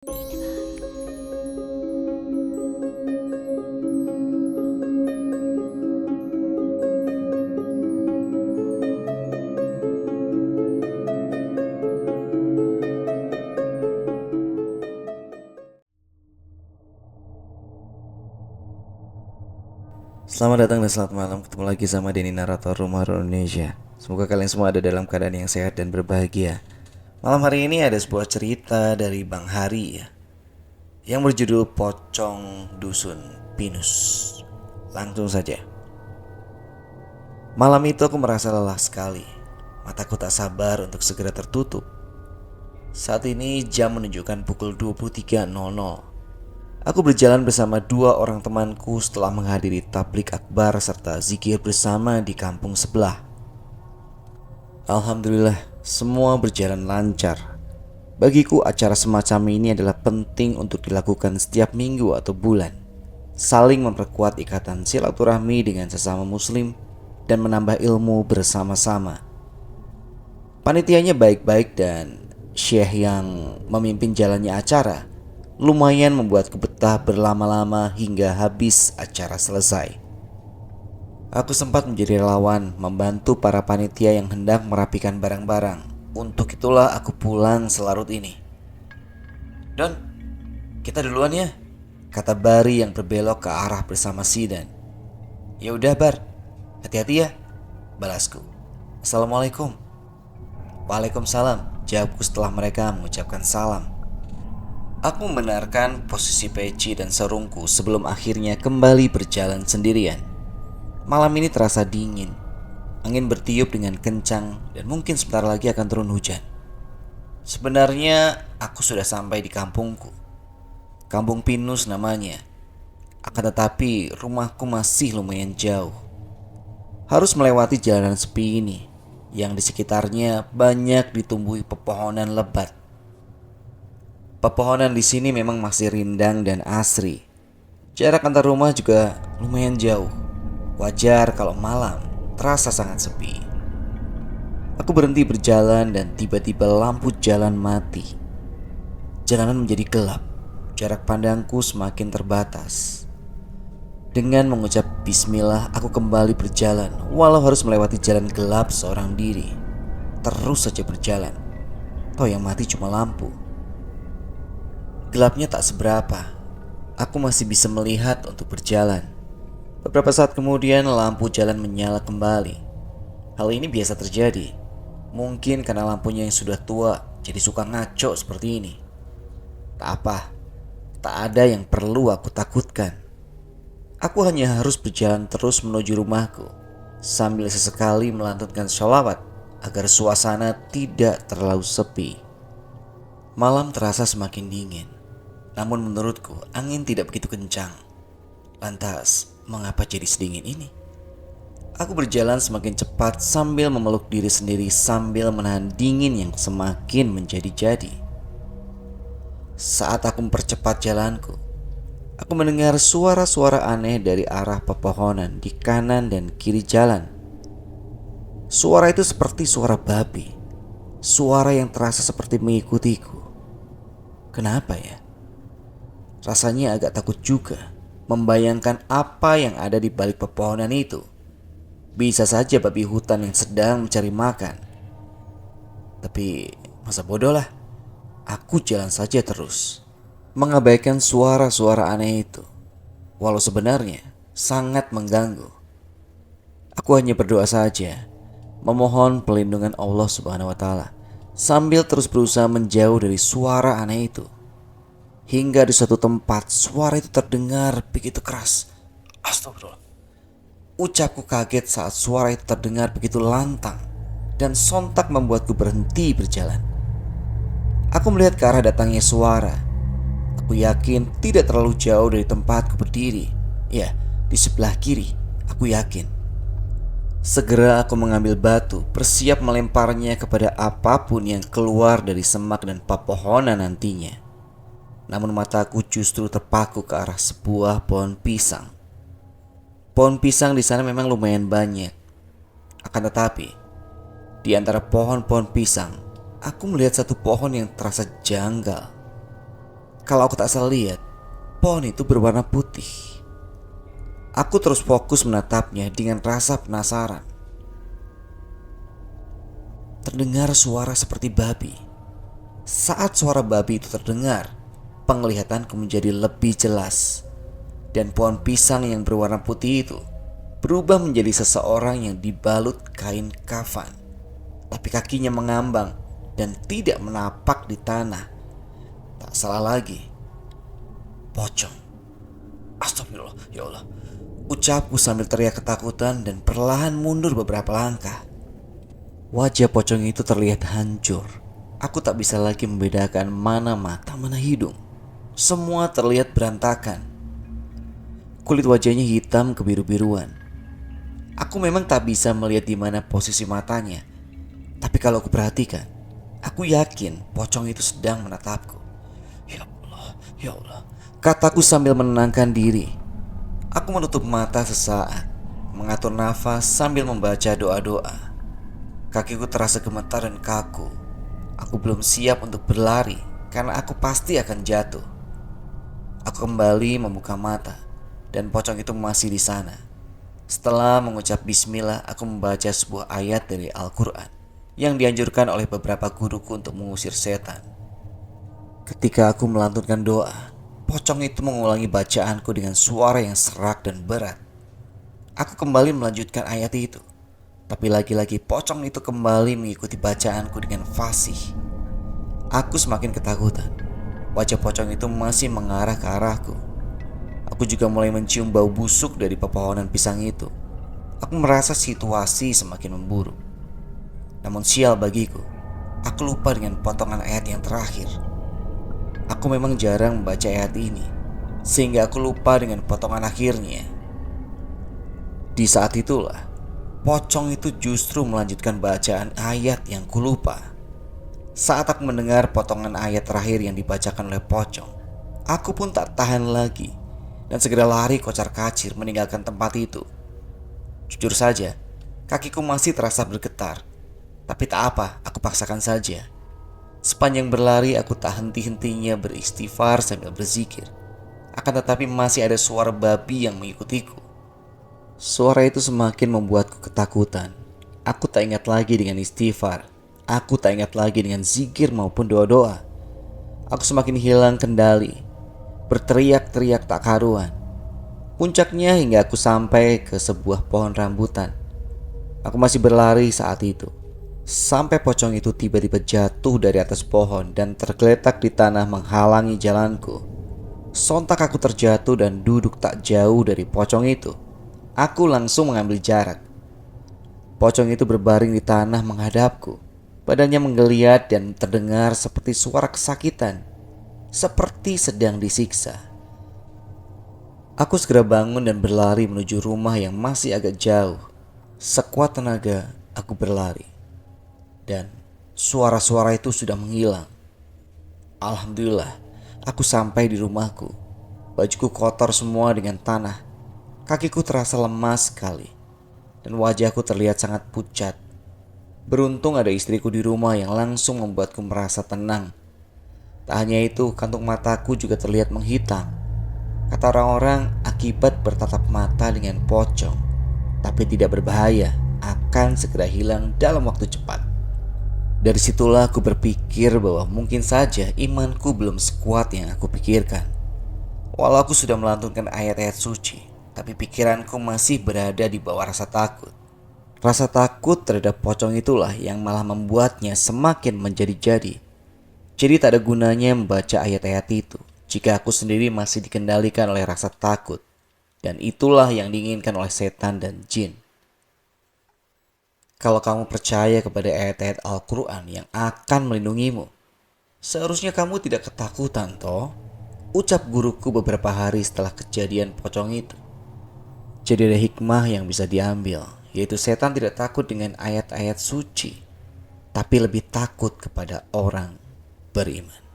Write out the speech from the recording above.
Selamat datang dan selamat malam. Ketemu lagi sama Denny, narator Rumah Horor Indonesia. Semoga kalian semua ada dalam keadaan yang sehat dan berbahagia. Malam hari ini ada sebuah cerita dari Bang Hari ya, yang berjudul Pocong Dusun Pinus. Langsung saja. Malam itu aku merasa lelah sekali. Mataku tak sabar untuk segera tertutup. Saat ini jam menunjukkan pukul 23.00. Aku berjalan bersama dua orang temanku setelah menghadiri tablik akbar serta zikir bersama di kampung sebelah. Alhamdulillah, semua berjalan lancar. Bagiku acara semacam ini adalah penting untuk dilakukan setiap minggu atau bulan. Saling memperkuat ikatan silaturahmi dengan sesama muslim dan menambah ilmu bersama-sama. Panitianya baik-baik dan syekh yang memimpin jalannya acara lumayan membuatku betah berlama-lama hingga habis acara selesai. Aku sempat menjadi relawan membantu para panitia yang hendak merapikan barang-barang. Untuk itulah aku pulang selarut ini. "Don, kita duluan ya," kata Bari yang berbelok ke arah bersama Sidan. "Ya udah Bar, hati-hati ya," balasku. "Assalamualaikum." "Waalaikumsalam," jawabku setelah mereka mengucapkan salam. Aku membenarkan posisi peci dan sarungku sebelum akhirnya kembali berjalan sendirian. Malam ini terasa dingin. Angin bertiup dengan kencang dan mungkin sebentar lagi akan turun hujan. Sebenarnya aku sudah sampai di kampungku. Kampung Pinus namanya. Akan tetapi rumahku masih lumayan jauh. Harus melewati jalanan sepi ini yang di sekitarnya banyak ditumbuhi pepohonan lebat. Pepohonan di sini memang masih rindang dan asri. Jarak antar rumah juga lumayan jauh. Wajar kalau malam terasa sangat sepi. Aku berhenti berjalan dan tiba-tiba lampu jalan mati. Jalanan menjadi gelap. Jarak pandangku semakin terbatas. Dengan mengucap bismillah, aku kembali berjalan walau harus melewati jalan gelap seorang diri. Terus saja berjalan. Toh yang mati cuma lampu. Gelapnya tak seberapa. Aku masih bisa melihat untuk berjalan. Beberapa saat kemudian lampu jalan menyala kembali. Hal ini biasa terjadi. Mungkin karena lampunya yang sudah tua jadi suka ngaco seperti ini. Tak apa. Tak ada yang perlu aku takutkan. Aku hanya harus berjalan terus menuju rumahku sambil sesekali melantunkan sholawat agar suasana tidak terlalu sepi. Malam terasa semakin dingin. Namun menurutku angin tidak begitu kencang. Lantas, mengapa jadi sedingin ini? Aku berjalan semakin cepat sambil memeluk diri sendiri sambil menahan dingin yang semakin menjadi-jadi. Saat aku mempercepat jalanku, aku mendengar suara-suara aneh dari arah pepohonan di kanan dan kiri jalan. Suara itu seperti suara babi. Suara yang terasa seperti mengikutiku. Kenapa ya? Rasanya agak takut juga membayangkan apa yang ada di balik pepohonan itu. Bisa saja babi hutan yang sedang mencari makan. Tapi masa bodoh lah. Aku jalan saja terus, mengabaikan suara-suara aneh itu. Walau sebenarnya sangat mengganggu. Aku hanya berdoa saja, memohon pelindungan Allah Subhanahu wa Ta'ala, sambil terus berusaha menjauh dari suara aneh itu. Hingga di suatu tempat suara itu terdengar begitu keras. Astagfirullah. Ucapku kaget saat suara itu terdengar begitu lantang dan sontak membuatku berhenti berjalan. Aku melihat ke arah datangnya suara. Aku yakin tidak terlalu jauh dari tempatku berdiri. Ya, di sebelah kiri, aku yakin. Segera aku mengambil batu, bersiap melemparnya kepada apapun yang keluar dari semak dan pepohonan nantinya. Namun mataku justru terpaku ke arah sebuah pohon pisang. Pohon pisang di sana memang lumayan banyak. Akan tetapi, di antara pohon-pohon pisang, aku melihat satu pohon yang terasa janggal. Kalau aku tak salah lihat, pohon itu berwarna putih. Aku terus fokus menatapnya dengan rasa penasaran. Terdengar suara seperti babi. Saat suara babi itu terdengar, penglihatanku menjadi lebih jelas. Dan pohon pisang yang berwarna putih itu berubah menjadi seseorang yang dibalut kain kafan. Tapi kakinya mengambang dan tidak menapak di tanah. Tak salah lagi, pocong. Astagfirullah, ya Allah. Ucapku sambil teriak ketakutan dan perlahan mundur beberapa langkah. Wajah pocong itu terlihat hancur. Aku tak bisa lagi membedakan mana mata, mana hidung. Semua terlihat berantakan. Kulit wajahnya hitam kebiru-biruan. Aku memang tak bisa melihat di mana posisi matanya. Tapi kalau aku perhatikan, aku yakin pocong itu sedang menatapku. Ya Allah, ya Allah, kataku sambil menenangkan diri. Aku menutup mata sesaat, mengatur nafas sambil membaca doa-doa. Kakiku terasa gemetar dan kaku. Aku belum siap untuk berlari karena aku pasti akan jatuh. Aku kembali membuka mata dan pocong itu masih di sana. Setelah mengucap bismillah, aku membaca sebuah ayat dari Al-Quran yang dianjurkan oleh beberapa guruku untuk mengusir setan. Ketika aku melantunkan doa, pocong itu mengulangi bacaanku dengan suara yang serak dan berat. Aku kembali melanjutkan ayat itu, tapi lagi-lagi pocong itu kembali mengikuti bacaanku dengan fasih. Aku semakin ketakutan. Wajah pocong itu masih mengarah ke arahku. Aku juga mulai mencium bau busuk dari pepohonan pisang itu. Aku merasa situasi semakin memburuk. Namun sial bagiku, aku lupa dengan potongan ayat yang terakhir. Aku memang jarang membaca ayat ini, sehingga aku lupa dengan potongan akhirnya. Di saat itulah, pocong itu justru melanjutkan bacaan ayat yang kulupa. Saat aku mendengar potongan ayat terakhir yang dibacakan oleh pocong, aku pun tak tahan lagi dan segera lari kocar-kacir meninggalkan tempat itu. Jujur saja, kakiku masih terasa bergetar. Tapi tak apa, aku paksakan saja. Sepanjang berlari aku tak henti-hentinya beristighfar sambil berzikir. Akan tetapi masih ada suara babi yang mengikutiku. Suara itu semakin membuatku ketakutan. Aku tak ingat lagi dengan istighfar. Aku tak ingat lagi dengan zikir maupun doa-doa. Aku semakin hilang kendali, berteriak-teriak tak karuan. Puncaknya hingga aku sampai ke sebuah pohon rambutan. Aku masih berlari saat itu, sampai pocong itu tiba-tiba jatuh dari atas pohon dan tergeletak di tanah menghalangi jalanku. Sontak aku terjatuh dan duduk tak jauh dari pocong itu. Aku langsung mengambil jarak. Pocong itu berbaring di tanah menghadapku. Badannya menggeliat dan terdengar seperti suara kesakitan, seperti sedang disiksa. Aku segera bangun dan berlari menuju rumah yang masih agak jauh. Sekuat tenaga aku berlari, dan suara-suara itu sudah menghilang. Alhamdulillah, aku sampai di rumahku. Bajuku kotor semua dengan tanah. Kakiku terasa lemas sekali, dan wajahku terlihat sangat pucat. Beruntung ada istriku di rumah yang langsung membuatku merasa tenang. Tak hanya itu, kantung mataku juga terlihat menghitam. Kata orang-orang, akibat bertatap mata dengan pocong, tapi tidak berbahaya, akan segera hilang dalam waktu cepat. Dari situlah aku berpikir bahwa mungkin saja imanku belum sekuat yang aku pikirkan. Walau aku sudah melantunkan ayat-ayat suci, tapi pikiranku masih berada di bawah rasa takut. Rasa takut terhadap pocong itulah yang malah membuatnya semakin menjadi-jadi. Jadi tak ada gunanya membaca ayat-ayat itu jika aku sendiri masih dikendalikan oleh rasa takut. Dan itulah yang diinginkan oleh setan dan jin. Kalau kamu percaya kepada ayat-ayat Al-Quran yang akan melindungimu, seharusnya kamu tidak ketakutan toh, ucap guruku beberapa hari setelah kejadian pocong itu. Jadi ada hikmah yang bisa diambil, yaitu setan tidak takut dengan ayat-ayat suci, tapi lebih takut kepada orang beriman.